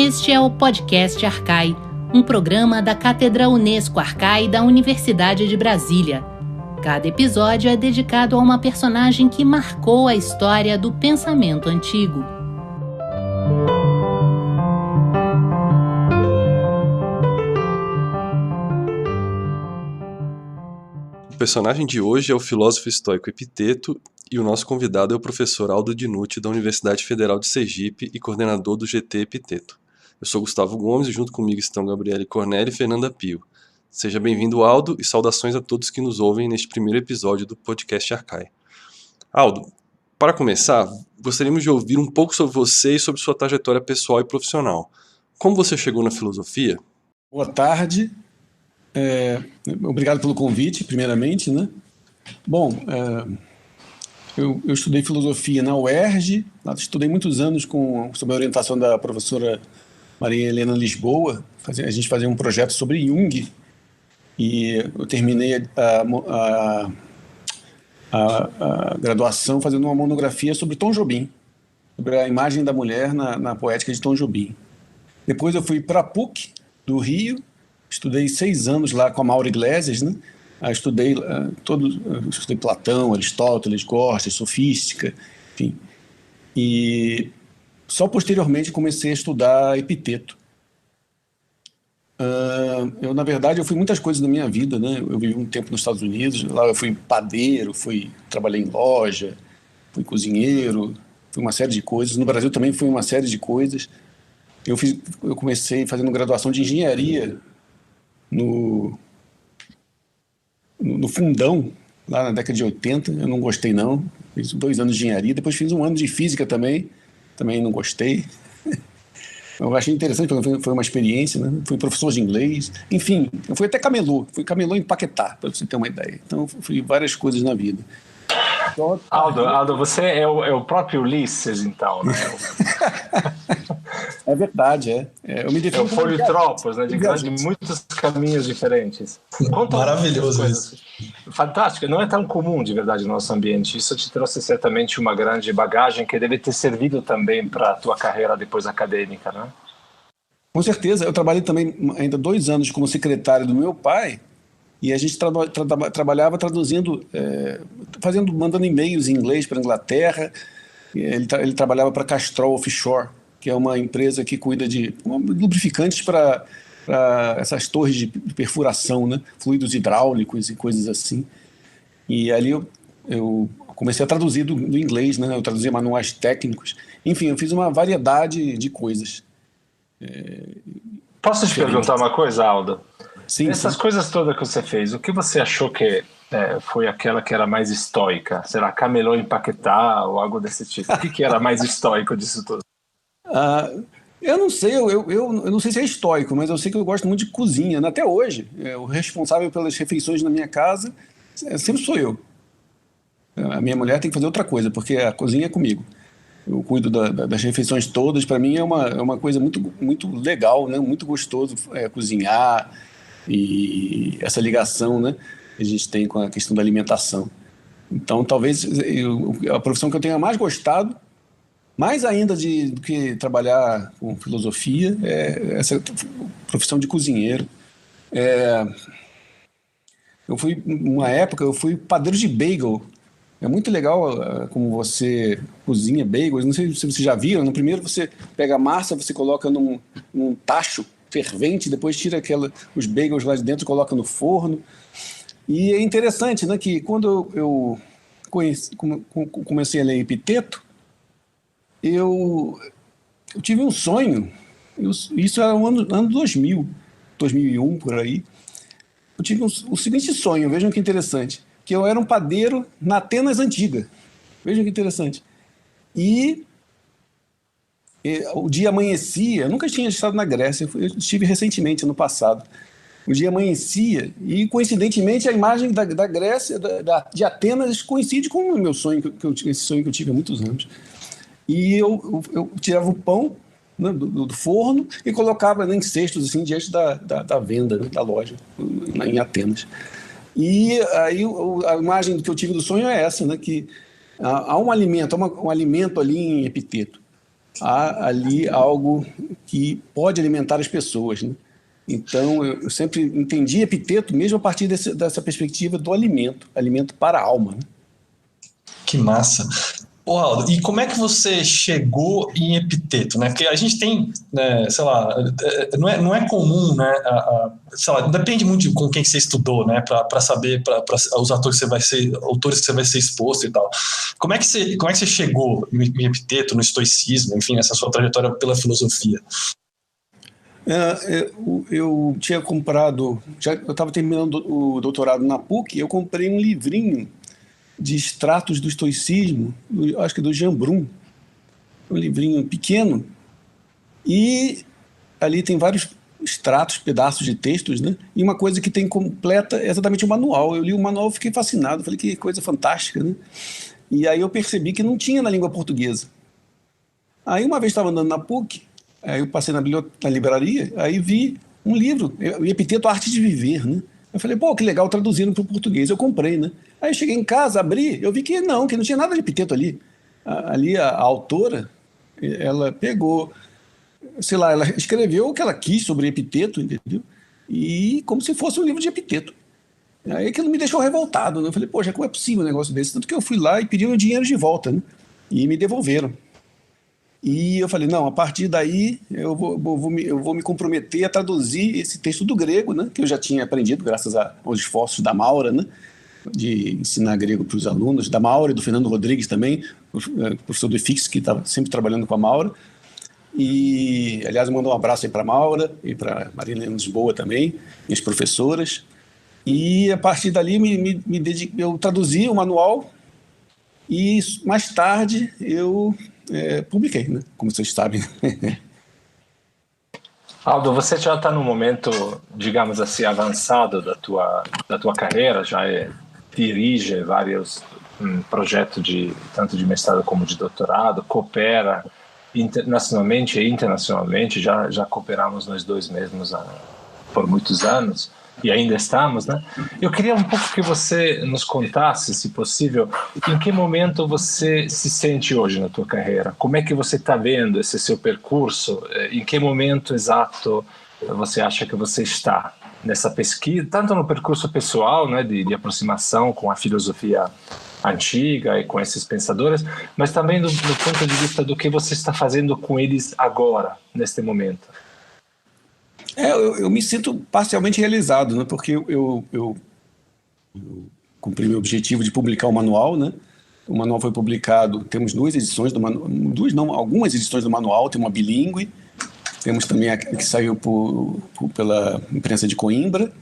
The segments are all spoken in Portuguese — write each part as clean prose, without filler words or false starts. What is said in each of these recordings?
Este é o podcast Arcai, um programa da Cátedra Unesco Arcai da Universidade de Brasília. Cada episódio é dedicado a uma personagem que marcou a história do pensamento antigo. O personagem de hoje é o filósofo estoico Epiteto e o nosso convidado é o professor Aldo Dinucci da Universidade Federal de Sergipe e coordenador do GT Epiteto. Eu sou Gustavo Gomes e junto comigo estão Gabriele Corneli e Fernanda Pio. Seja bem-vindo, Aldo, e saudações a todos que nos ouvem neste primeiro episódio do podcast Arcai. Aldo, para começar, gostaríamos de ouvir um pouco sobre você e sobre sua trajetória pessoal e profissional. Como você chegou na filosofia? Boa tarde. Obrigado pelo convite, primeiramente, né? Bom, eu estudei filosofia na UERJ, estudei muitos anos sob a orientação da professora Maria Helena Lisboa. A gente fazia um projeto sobre Jung e eu terminei a graduação fazendo uma monografia sobre Tom Jobim, sobre a imagem da mulher na poética de Tom Jobim. Depois eu fui para a PUC do Rio, estudei 6 anos lá com a Maura Iglesias, né? Estudei Platão, Aristóteles, Gorgias, sofística, enfim. E só posteriormente comecei a estudar Epiteto. Na verdade, eu fui muitas coisas na minha vida, né? Eu vivi um tempo nos Estados Unidos, lá eu fui padeiro, trabalhei em loja, fui cozinheiro, fui uma série de coisas. No Brasil também fui uma série de coisas. Eu comecei fazendo graduação de engenharia no Fundão, lá na década de 80, eu não gostei não, fiz 2 anos de engenharia, depois fiz 1 ano de física também não gostei. Eu achei interessante, porque foi uma experiência, né? Fui professor de inglês, enfim, eu fui até camelô em Paquetá, para você ter uma ideia. Então, fui várias coisas na vida. Aldo, você é o próprio Ulisses, então, né? É verdade, eu me defino o Politropos, né? De muitos caminhos diferentes. Maravilhoso isso. Fantástico, não é tão comum, de verdade, no nosso ambiente. Isso te trouxe certamente uma grande bagagem que deve ter servido também para a tua carreira depois acadêmica, né? Com certeza, eu trabalhei também ainda 2 anos como secretário do meu pai, e a gente trabalhava traduzindo, mandando e-mails em inglês para a Inglaterra. Ele trabalhava para Castrol Offshore, que é uma empresa que cuida de lubrificantes para essas torres de perfuração, né? Fluidos hidráulicos e coisas assim. E ali eu comecei a traduzir do inglês, né? Eu traduzia manuais técnicos. Enfim, eu fiz uma variedade de coisas. Posso te perguntar uma coisa, Aldo? Sim. Essas coisas todas que você fez, o que você achou que foi aquela que era mais estoica? Será camelô em Paquetá ou algo desse tipo? O que era mais estoico disso tudo? Eu não sei, eu não sei se é estoico, mas eu sei que eu gosto muito de cozinha, né? Até hoje. O responsável pelas refeições na minha casa sempre sou eu. A minha mulher tem que fazer outra coisa, porque a cozinha é comigo. Eu cuido das refeições todas. Para mim é uma coisa muito, muito legal, né? Muito gostoso cozinhar e essa ligação, né, que a gente tem com a questão da alimentação. Então, talvez a profissão que eu tenha mais gostado, mais ainda do que trabalhar com filosofia, essa profissão de cozinheiro. Uma época, eu fui padeiro de bagel. É muito legal como você cozinha bagels. Não sei se vocês já viram. No primeiro, você pega a massa, você coloca num tacho fervente, depois tira os bagels lá de dentro e coloca no forno. E é interessante, né, que quando eu comecei a ler Epiteto, eu tive um sonho. Isso era no ano 2000, 2001, por aí. Eu tive o seguinte sonho, vejam que interessante, que eu era um padeiro na Atenas Antiga. Vejam que interessante. E o dia amanhecia, eu nunca tinha estado na Grécia, eu estive recentemente, ano passado. O dia amanhecia e, coincidentemente, a imagem da Grécia, de Atenas, coincide com o meu sonho, esse sonho que eu tive há muitos anos. E eu tirava o pão, né, do forno e colocava em cestos assim, diante da venda, né, da loja, em Atenas. E aí a imagem que eu tive do sonho é essa, né, que há um alimento ali em Epiteto. há ali algo que pode alimentar as pessoas, né? Então, eu sempre entendi epiteto mesmo a partir dessa perspectiva do alimento para a alma, né? Que massa. Ô, Aldo, e como é que você chegou em epiteto, né? Porque a gente tem, né, sei lá, não é comum, né? Sei lá, depende muito de com quem você estudou, né? Para saber, para os autores que você vai ser exposto e tal. Como é que você chegou em epiteto, no estoicismo, enfim, nessa sua trajetória pela filosofia? Eu tinha comprado, eu estava terminando o doutorado na PUC, e eu comprei um livrinho de extratos do estoicismo, acho que do Jean Brum, um livrinho pequeno, e ali tem vários extratos, pedaços de textos, né? E uma coisa que tem completa é exatamente o manual. Eu li o manual e fiquei fascinado, falei que coisa fantástica, né? E aí eu percebi que não tinha na língua portuguesa. Aí uma vez estava andando na PUC, aí eu passei na livraria, aí vi um livro, o Epiteto, a Arte de Viver, né? Eu falei, pô, que legal, traduzindo para o português. Eu comprei, né? Aí eu cheguei em casa, abri, eu vi que não tinha nada de epiteto ali. Ali a autora, ela pegou, sei lá, ela escreveu o que ela quis sobre epiteto, entendeu? E como se fosse um livro de epiteto. Aí aquilo me deixou revoltado, né? Eu falei, poxa, como é possível um negócio desse? Tanto que eu fui lá e pedi meu dinheiro de volta, né? E me devolveram. E eu falei, não, a partir daí eu vou me comprometer a traduzir esse texto do grego, né, que eu já tinha aprendido graças aos esforços da Maura, né, de ensinar grego para os alunos, da Maura e do Fernando Rodrigues também, o professor do IFIX, que estava sempre trabalhando com a Maura. E, aliás, eu mando um abraço aí para a Maura e para a Marilena Lisboa também, minhas professoras. E a partir dali eu traduzi o manual e mais tarde eu publiquei, né? Como vocês sabem. Aldo, você já está num momento, digamos assim, avançado da tua carreira, dirige vários projetos tanto de mestrado como de doutorado, coopera nacionalmente e internacionalmente, já cooperamos nós dois mesmos por muitos anos. E ainda estamos, né? Eu queria um pouco que você nos contasse, se possível, em que momento você se sente hoje na tua carreira? Como é que você está vendo esse seu percurso? Em que momento exato você acha que você está nessa pesquisa, tanto no percurso pessoal, né, de aproximação com a filosofia antiga e com esses pensadores, mas também do ponto de vista do que você está fazendo com eles agora, neste momento? Eu me sinto parcialmente realizado, né? Porque eu cumpri meu objetivo de publicar o manual, né? O manual foi publicado, temos duas edições do manual, algumas edições do manual, tem uma bilíngue, temos também a que saiu pela imprensa de Coimbra,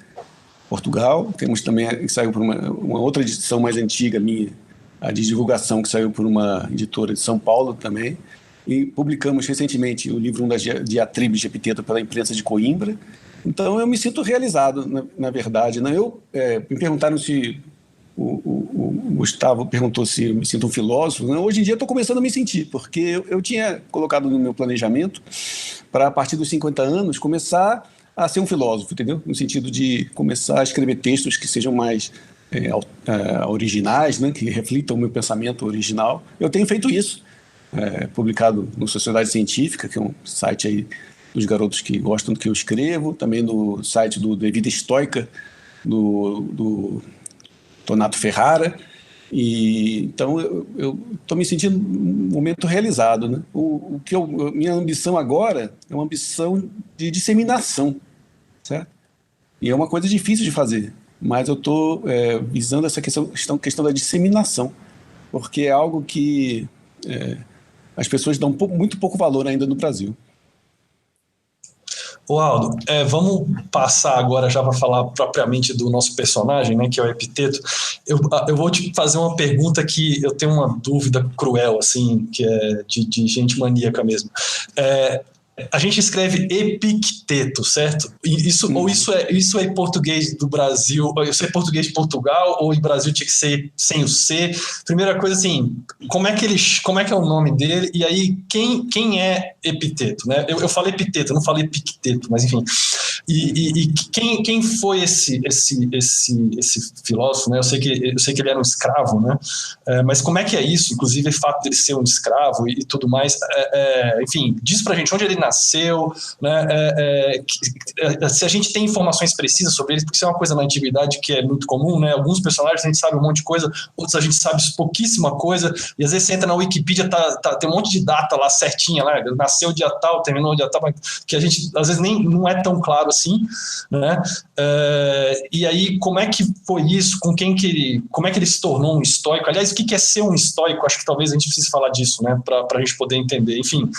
Portugal, temos também a que saiu por uma outra edição mais antiga minha, a de divulgação, que saiu por uma editora de São Paulo também. E publicamos recentemente o livro das diatribes de Epiteto pela imprensa de Coimbra. Então eu me sinto realizado, na verdade. Né? Me perguntaram se o Gustavo perguntou se eu me sinto um filósofo. Né? Hoje em dia eu estou começando a me sentir, porque eu tinha colocado no meu planejamento para, a partir dos 50 anos, começar a ser um filósofo, entendeu? No sentido de começar a escrever textos que sejam mais originais, né? Que reflitam o meu pensamento original. Eu tenho feito isso. Publicado no Sociedade Científica, que é um site aí dos garotos que gostam do que eu escrevo, também no site do De Vida Estoica, do Donato Ferrara. E então eu estou me sentindo um momento realizado, né? Minha ambição agora é uma ambição de disseminação, certo? E é uma coisa difícil de fazer, mas eu estou visando essa questão da disseminação, porque é algo que as pessoas dão muito pouco valor ainda no Brasil. Ô Aldo, vamos passar agora já para falar propriamente do nosso personagem, né, que é o Epiteto. Eu vou te fazer uma pergunta que eu tenho uma dúvida cruel, assim, que é de gente maníaca mesmo. A gente escreve Epicteto, certo? Isso é em português do Brasil, isso é português de Portugal, ou em Brasil tinha que ser sem o C? Primeira coisa, assim, como é que é o nome dele? E aí, quem é Epiteto, né? Eu falei Epiteto, eu não falei Epicteto, mas enfim. E quem foi esse filósofo, né? Eu sei que ele era um escravo, né? Mas como é que é isso? Inclusive o fato dele ser um escravo e tudo mais. Enfim, diz pra gente onde ele nasceu, né? Se a gente tem informações precisas sobre ele, porque isso é uma coisa na antiguidade que é muito comum, né? Alguns personagens a gente sabe um monte de coisa, outros a gente sabe pouquíssima coisa, e às vezes você entra na Wikipedia, tem um monte de data lá certinha, lá, nasceu dia tal, terminou dia tal, que a gente às vezes nem não é tão claro assim, né? E aí, como é que foi isso? Como é que ele se tornou um estoico? Aliás, o que é ser um estoico? Acho que talvez a gente precise falar disso, né? Para a gente poder entender. Enfim,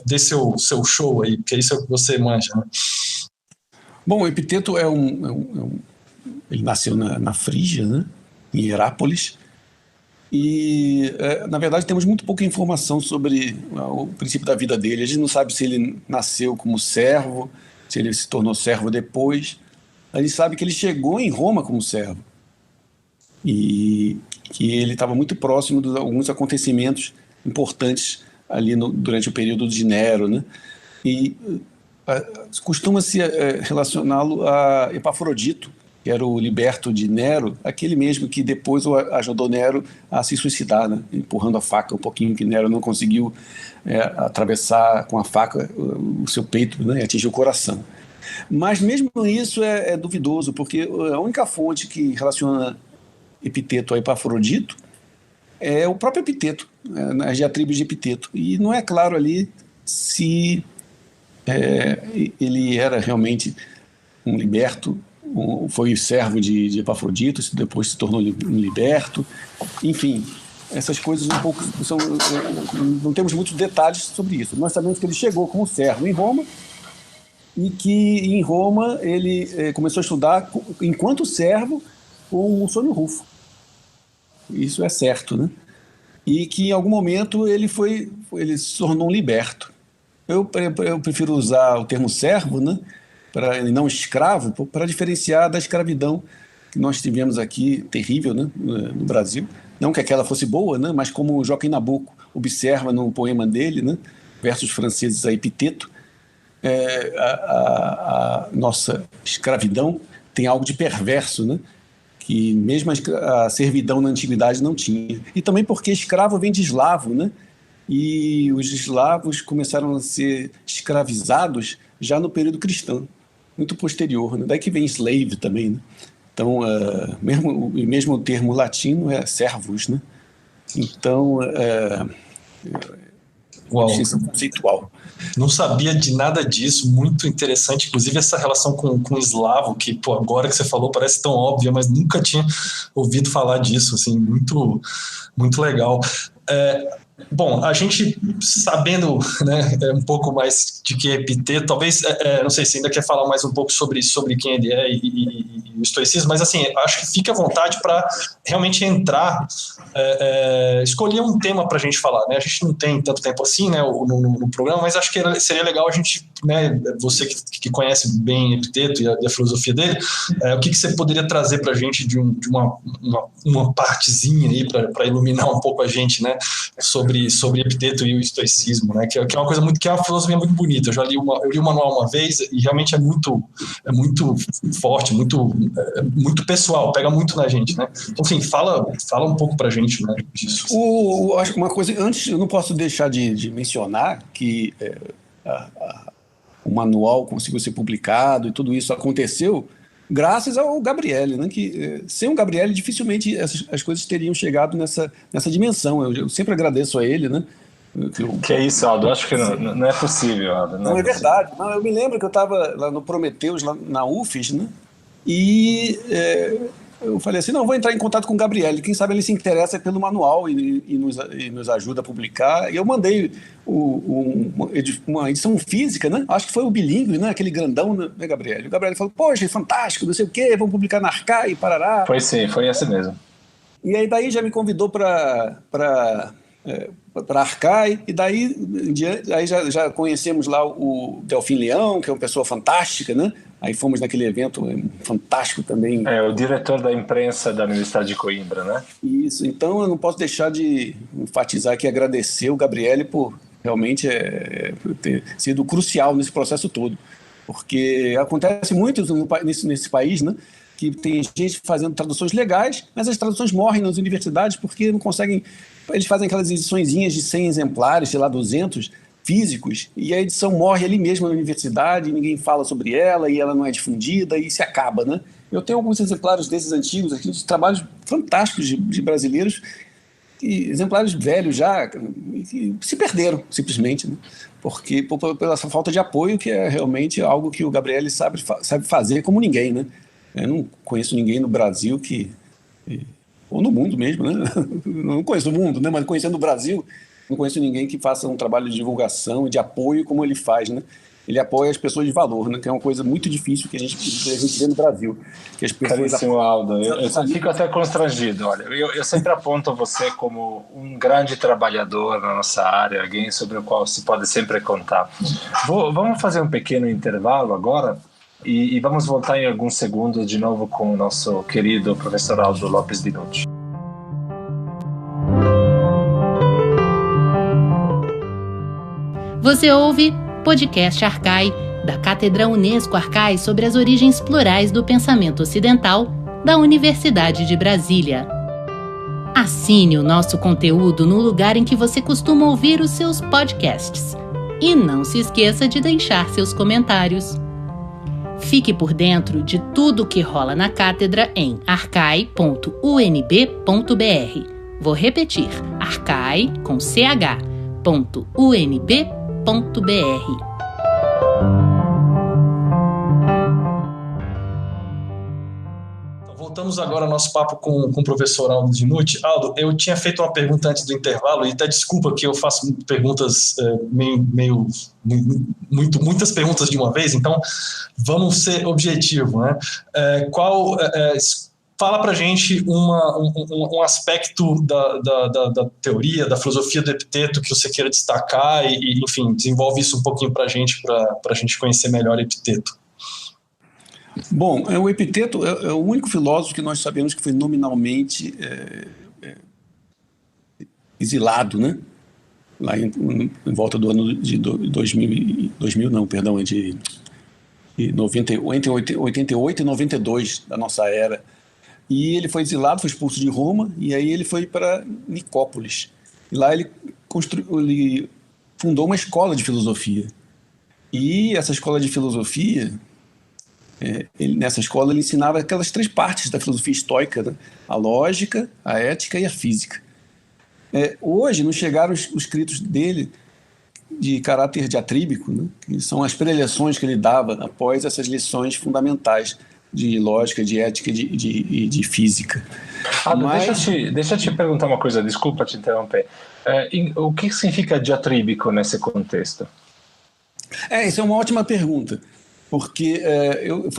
dê seu show aí, porque isso é o que você manja, né? Bom, o Epiteto ele nasceu na Frígia, né? Em Herápolis. E, na verdade, temos muito pouca informação sobre o princípio da vida dele. A gente não sabe se ele nasceu como servo, se ele se tornou servo depois. A gente sabe que ele chegou em Roma como servo e que ele estava muito próximo de alguns acontecimentos importantes ali durante o período de Nero, né? E costuma-se relacioná-lo a Epafrodito, que era o liberto de Nero, aquele mesmo que depois ajudou Nero a se suicidar, né? Empurrando a faca um pouquinho, que Nero não conseguiu atravessar com a faca o seu peito, né? E atingir o coração. Mas mesmo isso é duvidoso, porque a única fonte que relaciona Epiteto a Epafrodito é o próprio Epiteto, nas diatribes de Epiteto. E não é claro ali se ele era realmente um liberto, foi servo de Epafrodito, depois se tornou um liberto. Enfim, essas coisas um pouco não temos muitos detalhes sobre isso. Nós sabemos que ele chegou como servo em Roma e que em Roma ele começou a estudar enquanto servo com o Musônio Rufo. Isso é certo, né? E que em algum momento ele se tornou um liberto. Eu prefiro usar o termo servo, né? E não escravo, para diferenciar da escravidão que nós tivemos aqui, terrível, né, no Brasil. Não que aquela fosse boa, né, mas como Joaquim Nabuco observa no poema dele, né, Versos Franceses a Epiteto, a nossa escravidão tem algo de perverso, né, que mesmo a servidão na antiguidade não tinha. E também porque escravo vem de eslavo, né, e os eslavos começaram a ser escravizados já no período cristão, muito posterior, né? Daí que vem slave também, né? Então, mesmo o termo latino é servus, né? Então, Uau. Distinção conceitual. Não sabia de nada disso, muito interessante, inclusive essa relação com o eslavo, que agora que você falou parece tão óbvia, mas nunca tinha ouvido falar disso, assim, muito, muito legal. Bom, a gente sabendo, né, um pouco mais de que é Epiteto, talvez, não sei se ainda quer falar mais um pouco sobre quem ele é e o estoicismo, mas assim, acho que fique à vontade para realmente entrar, escolher um tema para a gente falar, né? A gente não tem tanto tempo assim, né, no programa, mas acho que seria legal a gente, né, você que conhece bem Epiteto e a filosofia dele, o que você poderia trazer para a gente de uma partezinha aí para iluminar um pouco a gente, né, sobre Epiteto e o estoicismo, né? Que é uma coisa que é uma filosofia muito bonita. Eu li o manual uma vez e realmente é muito forte, muito pessoal, pega muito na gente, né? Então, enfim, fala um pouco pra gente, né, disso. Acho que uma coisa, antes eu não posso deixar de mencionar que o manual conseguiu ser publicado e tudo isso aconteceu graças ao Gabriele, né? Que sem o Gabriele dificilmente as coisas teriam chegado nessa dimensão. Eu sempre agradeço a ele, né? Que é isso, Aldo? Acho que não é possível, Aldo. Não é verdade. Não, eu me lembro que eu estava lá no Prometheus, lá na UFES, né? E eu falei assim, não, vou entrar em contato com o Gabriele, quem sabe ele se interessa pelo manual e nos ajuda a publicar. E eu mandei uma edição física, né? Acho que foi o Bilíngue, né? Aquele grandão, né, Gabriele? O Gabriele falou, poxa, fantástico, não sei o quê, vamos publicar na Arcai, Parará. Foi sim, foi assim mesmo. E aí daí já me convidou para Arcai, e daí aí já conhecemos lá o Delfim Leão, que é uma pessoa fantástica, né? Aí fomos naquele evento fantástico também. O diretor da imprensa da Universidade de Coimbra, né? Isso, então eu não posso deixar de enfatizar aqui e agradecer o Gabriele por realmente ter sido crucial nesse processo todo. Porque acontece muito nesse país, né? Que tem gente fazendo traduções legais, mas as traduções morrem nas universidades porque não conseguem... Eles fazem aquelas ediçõezinhas de 100 exemplares, sei lá, 200 físicos, e a edição morre ali mesmo na universidade, ninguém fala sobre ela, e ela não é difundida, e se acaba, né? Eu tenho alguns exemplares desses antigos aqui, de trabalhos fantásticos de brasileiros, e exemplares velhos já, que se perderam, simplesmente, né? Porque pela essa falta de apoio, que é realmente algo que o Gabriele sabe fazer como ninguém, né? Eu não conheço ninguém no Brasil ou no mundo mesmo, né? Não conheço o mundo, né? Mas conhecendo o Brasil, não conheço ninguém que faça um trabalho de divulgação e de apoio como ele faz, né? Ele apoia as pessoas de valor, né? Que é uma coisa muito difícil que a gente vê no Brasil. Que as pessoas... Caríssimo Aldo, eu fico até constrangido. Olha, eu sempre aponto você como um grande trabalhador na nossa área, alguém sobre o qual se pode sempre contar. Vamos fazer um pequeno intervalo agora e vamos voltar em alguns segundos de novo com o nosso querido professor Aldo Lopes Dinucci. Você ouve Podcast Arcai, da Cátedra Unesco Arcai sobre as origens plurais do pensamento ocidental, da Universidade de Brasília. Assine o nosso conteúdo no lugar em que você costuma ouvir os seus podcasts. E não se esqueça de deixar seus comentários. Fique por dentro de tudo o que rola na cátedra em arcai.unb.br. Vou repetir, arcai, com ch.unb.br. Voltamos agora ao nosso papo com o professor Aldo Dinucci. Aldo, eu tinha feito uma pergunta antes do intervalo, e até desculpa que eu faço perguntas muitas perguntas de uma vez, então vamos ser objetivos, né? Fala para a gente um aspecto da teoria, da filosofia do Epiteto que você queira destacar e enfim, desenvolve isso um pouquinho para a gente conhecer melhor o Epiteto. Bom, o Epiteto é o único filósofo que nós sabemos que foi nominalmente exilado, né? Lá em volta do ano de 2000 não, perdão, de 88 e 92 da nossa era. E ele foi exilado, foi expulso de Roma, e aí ele foi para Nicópolis. E lá ele fundou uma escola de filosofia. E essa escola de filosofia, nessa escola ele ensinava aquelas 3 partes da filosofia estoica, né? A lógica, a ética e a física. Hoje nos chegaram os escritos dele de caráter diatríbico, né? Que são as preleções que ele dava após essas lições fundamentais de lógica, de ética e de física. Deixa eu te perguntar uma coisa, desculpa te interromper. O que significa diatríbico nesse contexto? Isso é uma ótima pergunta, porque eu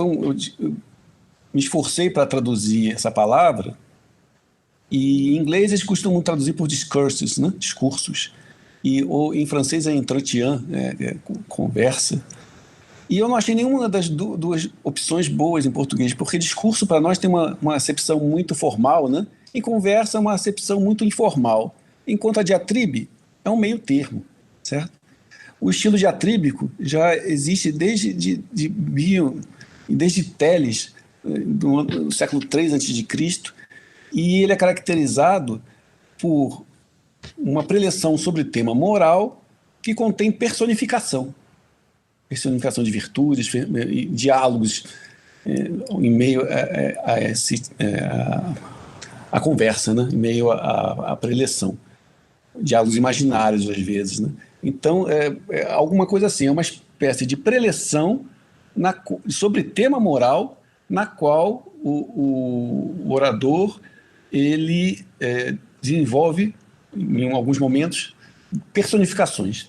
me esforcei para traduzir essa palavra, e em inglês eles costumam traduzir por discourses, né? Discursos, ou em francês é entretien, conversa. E eu não achei nenhuma das duas opções boas em português, porque discurso para nós tem uma acepção muito formal, né? E conversa é uma acepção muito informal. Enquanto a diatribe é um meio termo, certo? O estilo diatríbico já existe desde Bion e desde Teles, no século III a.C., e ele é caracterizado por uma preleção sobre tema moral que contém personificação de virtudes, diálogos em meio a conversa, né? Em meio à preleção. Diálogos imaginários, às vezes, né? Então, é alguma coisa assim, é uma espécie de preleção sobre tema moral, na qual o orador ele desenvolve, em alguns momentos, personificações.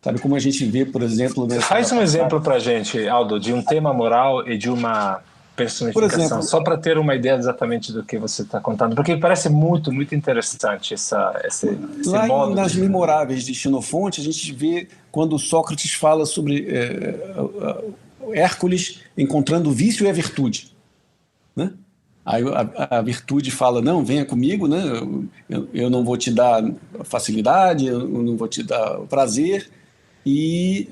Sabe como a gente vê, por exemplo... Faz um exemplo para a gente, Aldo, de um tema moral e de uma personificação, exemplo, só para ter uma ideia exatamente do que você está contando, porque parece muito, muito interessante esse lá modo. Nas Memoráveis de Xenofonte, a gente vê quando Sócrates fala sobre Hércules encontrando o vício e a virtude, né? Aí a virtude fala, não, venha comigo, né? Eu não vou te dar facilidade, eu não vou te dar prazer, e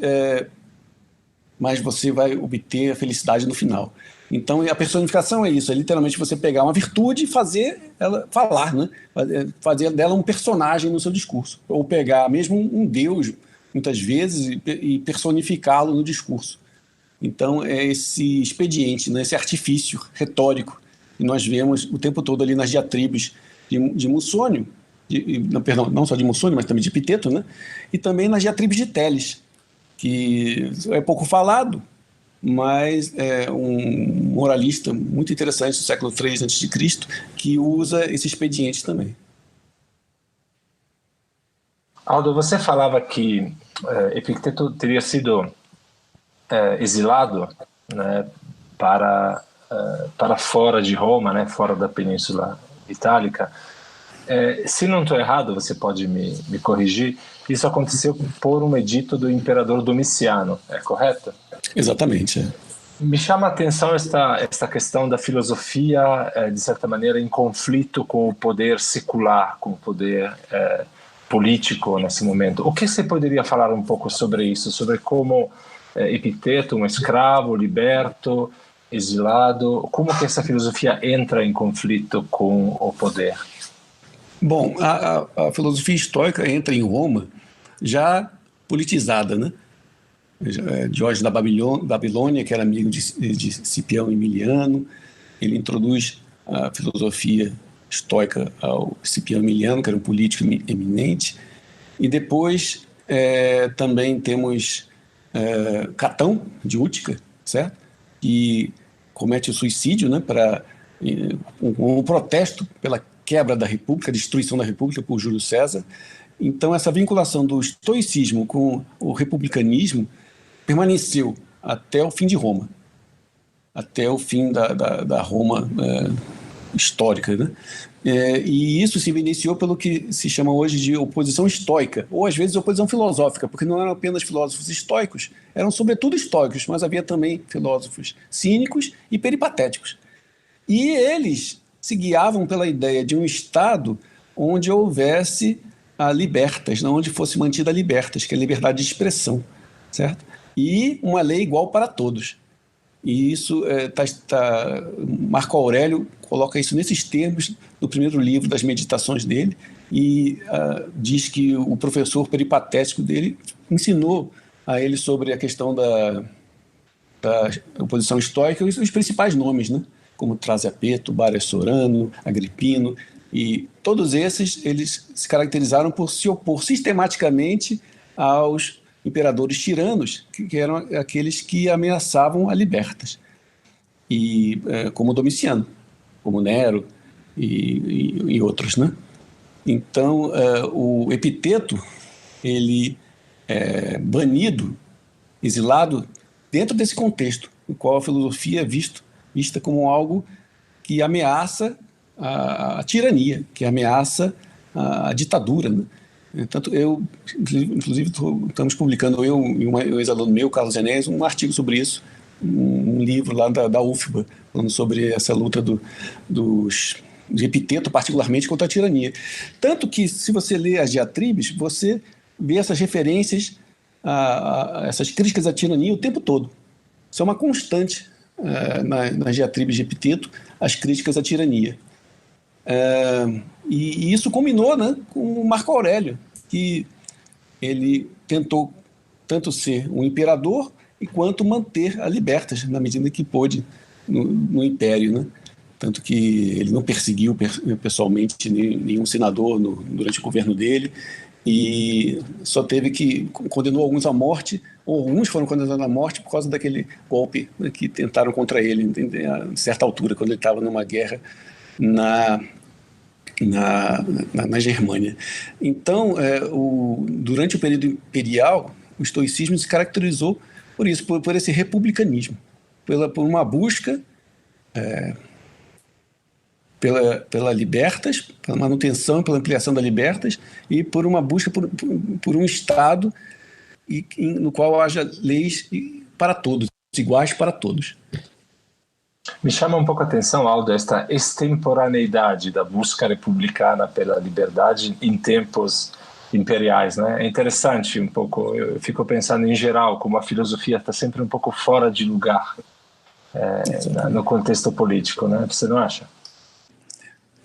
mas você vai obter a felicidade no final. Então, a personificação é isso, é literalmente você pegar uma virtude e fazer ela falar, né? Fazer dela um personagem no seu discurso, ou pegar mesmo um deus, muitas vezes, e personificá-lo no discurso. Então, é esse expediente, né? Esse artifício retórico que nós vemos o tempo todo ali nas diatribes de Musônio, perdão, não só de Musônio, mas também de Epiteto, né? E também nas diatribes de Teles, que é pouco falado, mas é um moralista muito interessante do século III a.C., que usa esse expediente também. Aldo, você falava que Epicteto teria sido exilado, né, para fora de Roma, né, fora da Península Itálica. Se não estou errado, você pode me corrigir, isso aconteceu por um edito do imperador Domiciano, é correto? Exatamente. Me chama a atenção esta questão da filosofia, de certa maneira, em conflito com o poder secular, com o poder político nesse momento. O que você poderia falar um pouco sobre isso, sobre como Epiteto, um escravo liberto, exilado, como que essa filosofia entra em conflito com o poder? Bom, a filosofia estoica entra em Roma já politizada, né? Diógenes da Babilônia, que era amigo de Cipião Emiliano, ele introduz a filosofia estoica ao Cipião Emiliano, que era um político eminente, e depois também temos Catão, de Útica, certo? Que comete o suicídio, né, um protesto pela quebra da República, a destruição da República por Júlio César. Então, essa vinculação do estoicismo com o republicanismo permaneceu até o fim de Roma, até o fim da Roma histórica, né? E isso se evidenciou pelo que se chama hoje de oposição estoica, ou às vezes oposição filosófica, porque não eram apenas filósofos estoicos, eram sobretudo estoicos, mas havia também filósofos cínicos e peripatéticos. E eles se guiavam pela ideia de um Estado onde houvesse a libertas, onde fosse mantida a libertas, que é a liberdade de expressão, certo? E uma lei igual para todos. E isso, Marco Aurélio coloca isso nesses termos no primeiro livro das meditações dele, e diz que o professor peripatético dele ensinou a ele sobre a questão da oposição estoica e os principais nomes, né? Como Traziapeto, Bárias Sorano, Agripino, e todos esses eles se caracterizaram por se opor sistematicamente aos imperadores tiranos, que eram aqueles que ameaçavam a libertas, e como Domiciano, como Nero e outros, né? Então, o Epiteto, ele é banido, exilado, dentro desse contexto, no qual a filosofia é vista como algo que ameaça a tirania, que ameaça a ditadura, né? Tanto inclusive, estamos publicando, eu e um ex-aluno meu, Carlos Enéas, um artigo sobre isso, um livro lá da UFBA, falando sobre essa luta de Epiteto, particularmente, contra a tirania. Tanto que, se você lê as diatribes, você vê essas referências, essas críticas à tirania o tempo todo. Isso é uma constante nas diatribes de Epiteto, as críticas à tirania. E isso culminou, né, com o Marco Aurélio, que ele tentou tanto ser um imperador quanto manter a libertas na medida que pôde no império, né? Tanto que ele não perseguiu pessoalmente nenhum senador durante o governo dele, e só teve que condenou alguns à morte, ou alguns foram condenados à morte por causa daquele golpe, né, que tentaram contra ele em certa altura, quando ele estava numa guerra na Germânia. Então, durante o período imperial, o estoicismo se caracterizou por isso, por esse republicanismo, por uma busca pela libertas, pela manutenção, pela ampliação da libertas, e por uma busca por um Estado no qual haja leis para todos, iguais para todos. Me chama um pouco a atenção, Aldo, esta extemporaneidade da busca republicana pela liberdade em tempos imperiais, né? É interessante um pouco, eu fico pensando em geral como a filosofia está sempre um pouco fora de lugar no contexto político, né? Você não acha?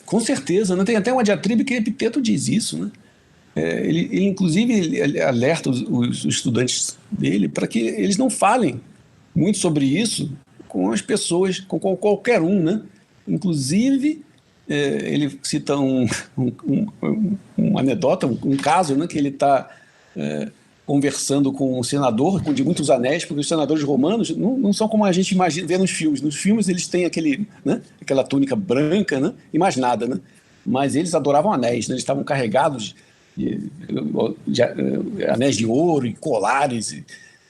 Com certeza, né? Tem até uma diatribe que Epiteto diz isso, né? Ele inclusive, ele alerta os estudantes dele para que eles não falem muito sobre isso com as pessoas, com qualquer um, né? Inclusive, ele cita uma anedota, um caso, né? Que ele está conversando com um senador de muitos anéis, porque os senadores romanos não são como a gente imagina, vê nos filmes. Nos filmes eles têm aquela túnica branca, né? E mais nada, né? Mas eles adoravam anéis, né? Eles estavam carregados de anéis de ouro e colares.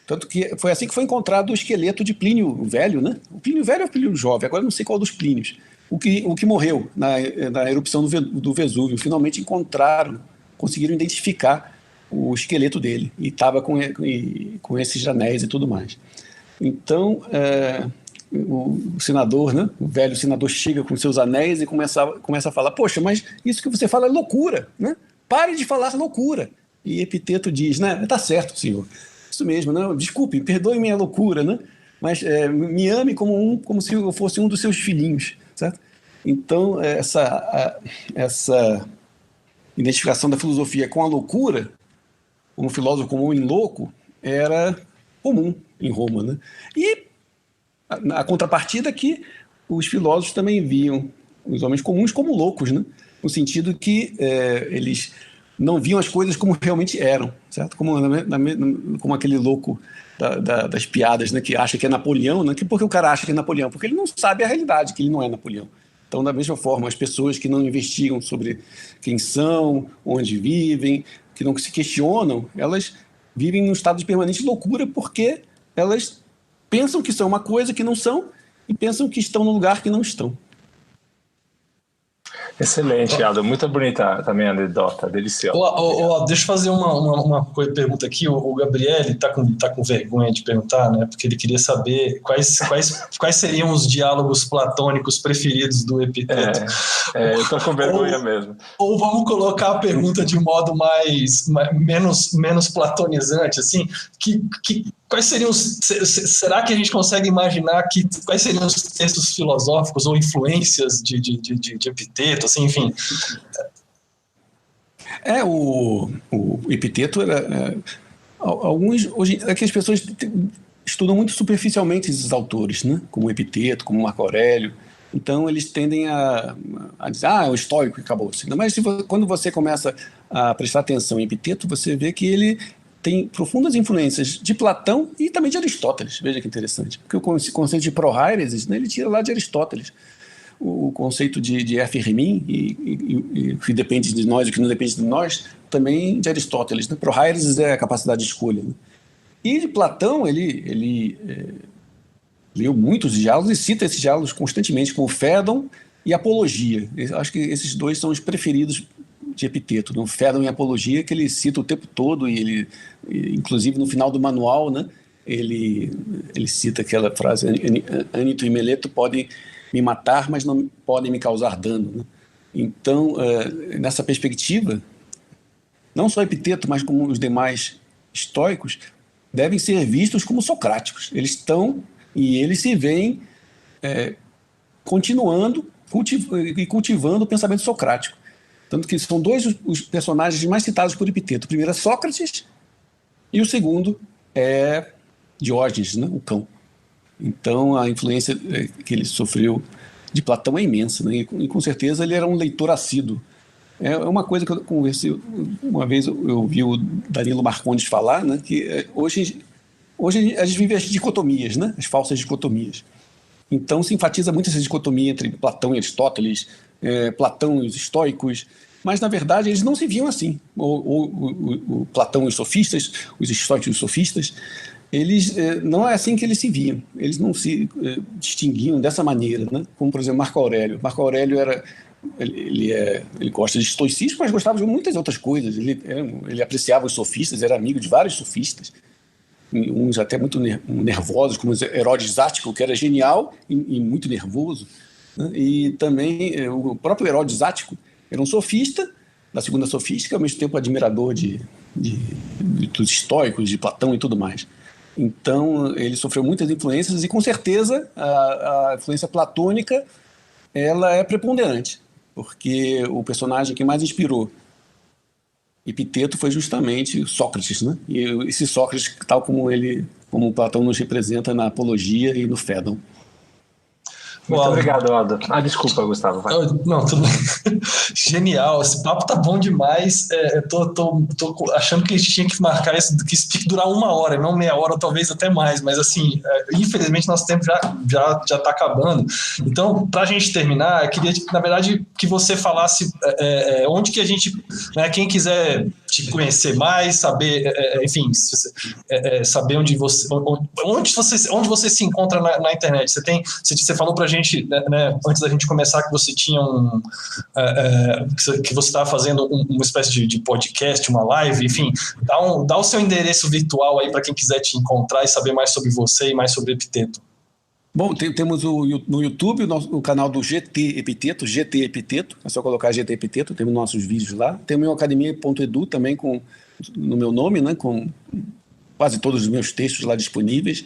Tanto que foi assim que foi encontrado o esqueleto de Plínio Velho, né? O Plínio Velho é o Plínio Jovem, agora não sei qual dos Plínios. O que morreu na erupção do Vesúvio. Finalmente conseguiram identificar o esqueleto dele. E estava com esses anéis e tudo mais. Então, o senador, né? O velho senador chega com seus anéis e começa a falar: poxa, mas isso que você fala é loucura, né? Pare de falar loucura. E Epiteto diz, né? Tá certo, senhor. Isso mesmo, não, desculpe, perdoe minha loucura, né? Mas me ame como se eu fosse um dos seus filhinhos, certo? Então, essa identificação da filosofia com a loucura, como filósofo comum em louco, era comum em Roma, né? E a contrapartida é que os filósofos também viam os homens comuns como loucos, né? No sentido que eles não viam as coisas como realmente eram, certo? Como aquele louco das piadas, né? Que acha que é Napoleão, né? Por que o cara acha que é Napoleão? Porque ele não sabe a realidade, que ele não é Napoleão. Então, da mesma forma, as pessoas que não investigam sobre quem são, onde vivem, que não se questionam, elas vivem num estado de permanente loucura porque elas pensam que são uma coisa que não são e pensam que estão num lugar que não estão. Excelente, Aldo. Muito bonita também a anedota, deliciosa. Deixa eu fazer uma pergunta aqui. O Gabriel tá com vergonha de perguntar, né? Porque ele queria saber quais seriam os diálogos platônicos preferidos do Epiteto. Eu tô com vergonha mesmo. Ou vamos colocar a pergunta de um modo menos platonizante, assim, quais seriam será que a gente consegue imaginar quais seriam os textos filosóficos ou influências de Epiteto, assim, enfim? O Epiteto era... hoje é que as pessoas estudam muito superficialmente esses autores, né? Como Epiteto, como Marco Aurélio. Então, eles tendem a dizer, é o estoico e acabou. Mas quando você começa a prestar atenção em Epiteto, você vê que ele tem profundas influências de Platão e também de Aristóteles. Veja que interessante. Porque o conceito de prohairesis, né, ele tira lá de Aristóteles. O conceito de Ephirimim, e o que depende de nós e o que não depende de nós, também de Aristóteles. Né? Prohairesis é a capacidade de escolha. Né? E de Platão, ele leu muitos diálogos e cita esses diálogos constantemente, como Fédon e Apologia. Eu acho que esses dois são os preferidos de Epiteto, no Fédon e Apologia, que ele cita o tempo todo, e ele, inclusive no final do manual, né, ele cita aquela frase: Anito e Meleto podem me matar, mas não podem me causar dano. Né? Então, nessa perspectiva, não só Epiteto, mas como os demais estoicos, devem ser vistos como socráticos. Eles estão e eles se veem continuando e cultivando o pensamento socrático. Tanto que são dois os personagens mais citados por Epiteto. O primeiro é Sócrates e o segundo é Diógenes, né? O cão. Então, a influência que ele sofreu de Platão é imensa, né? E com certeza ele era um leitor assíduo. É uma coisa que eu conversei, uma vez eu vi o Danilo Marcondes falar, né? Que hoje a gente vive as dicotomias, né? As falsas dicotomias. Então, se enfatiza muito essa dicotomia entre Platão e Aristóteles, Platão e os estoicos, mas, na verdade, eles não se viam assim. O Platão e os sofistas, os estoicos e os sofistas, eles não é assim que eles se viam. Eles não se distinguiam dessa maneira, né? Como, por exemplo, Marco Aurélio. Marco Aurélio ele gosta de estoicismo, mas gostava de muitas outras coisas. Ele apreciava os sofistas, era amigo de vários sofistas, uns até muito nervosos, como Herodes Ático, que era genial e muito nervoso, né? E também o próprio Herodes Ático era um sofista, da segunda sofística, ao mesmo tempo admirador dos estoicos, de Platão e tudo mais. Então, ele sofreu muitas influências e, com certeza, a influência platônica ela é preponderante, porque o personagem que mais inspirou Epiteto foi justamente Sócrates, né? E esse Sócrates, tal como Platão nos representa na Apologia e no Fédon. Muito obrigado, Aldo. Desculpa, Gustavo. Vai. Não, tudo bem. Genial, esse papo tá bom demais. Tô achando que a gente tinha que marcar isso, que isso tinha que durar 1 hora, não meia hora, ou talvez até mais, mas assim, infelizmente nosso tempo já tá acabando. Então, pra gente terminar, eu queria, na verdade, que você falasse onde que a gente, né, quem quiser te conhecer mais, saber, enfim, saber onde você se encontra na internet. Você falou pra gente, né, antes da gente começar, que você tinha que você estava fazendo uma espécie de podcast, uma live, enfim, dá o seu endereço virtual aí para quem quiser te encontrar e saber mais sobre você e mais sobre Epiteto. Bom, temos no YouTube o canal do GT Epiteto, é só colocar GT Epiteto, temos nossos vídeos lá. Tem o meu academia.edu também no meu nome, né, com quase todos os meus textos lá disponíveis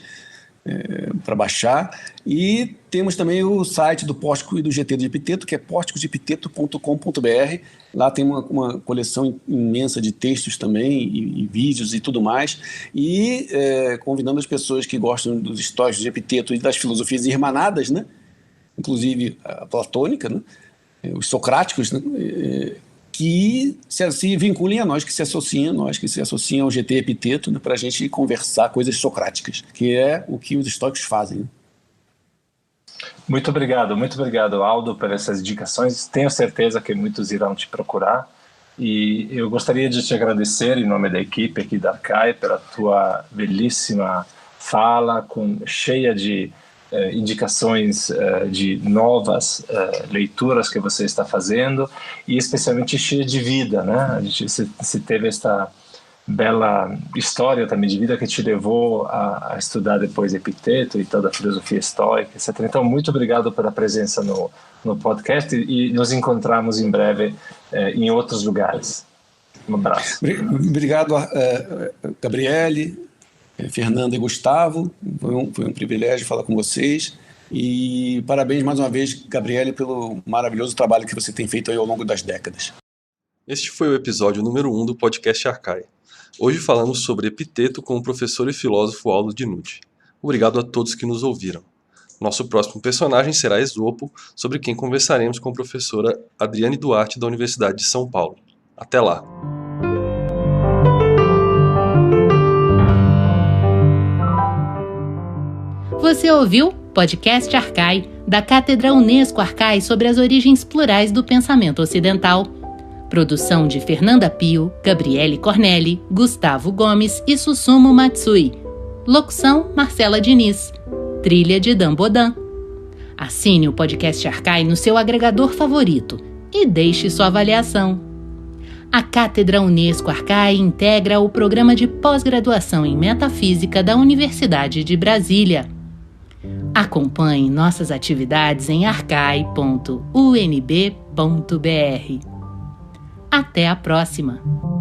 para baixar. E temos também o site do Pórtico e do GT de Epiteto, que é pórticosdeepiteto.com.br. Lá tem uma coleção imensa de textos também, e vídeos e tudo mais. E convidando as pessoas que gostam dos estoicos de Epiteto e das filosofias irmanadas, né? Inclusive a platônica, né? Os socráticos, né? Que se vinculem a nós, que se associam ao GT Epiteto, né? Para a gente conversar coisas socráticas, que é o que os estoicos fazem, né? Muito obrigado, Aldo, por essas indicações. Tenho certeza que muitos irão te procurar, e eu gostaria de te agradecer em nome da equipe aqui da Arcai pela tua belíssima fala, cheia de indicações de novas leituras que você está fazendo, e especialmente cheia de vida, né? A gente se teve esta bela história também de vida que te levou a estudar depois Epiteto e toda a filosofia estoica, etc. Então, muito obrigado pela presença no podcast, e nos encontramos em breve em outros lugares. Um abraço. Obrigado, Gabriele, Fernanda e Gustavo. Foi um privilégio falar com vocês. E parabéns mais uma vez, Gabriele, pelo maravilhoso trabalho que você tem feito aí ao longo das décadas. Este foi o episódio número 1 do podcast Arcai. Hoje falamos sobre Epiteto com o professor e filósofo Aldo de Nucci. Obrigado a todos que nos ouviram. Nosso próximo personagem será Esopo, sobre quem conversaremos com a professora Adriane Duarte, da Universidade de São Paulo. Até lá! Você ouviu Podcast Arcai, da Cátedra Unesco Arcai, sobre as origens plurais do pensamento ocidental. Produção de Fernanda Pio, Gabriele Cornelli, Gustavo Gomes e Susumu Matsui. Locução Marcela Diniz. Trilha de Dan Bodan. Assine o Podcast Arcai no seu agregador favorito e deixe sua avaliação. A Cátedra Unesco Arcai integra o programa de pós-graduação em Metafísica da Universidade de Brasília. Acompanhe nossas atividades em arcai.unb.br. Até a próxima!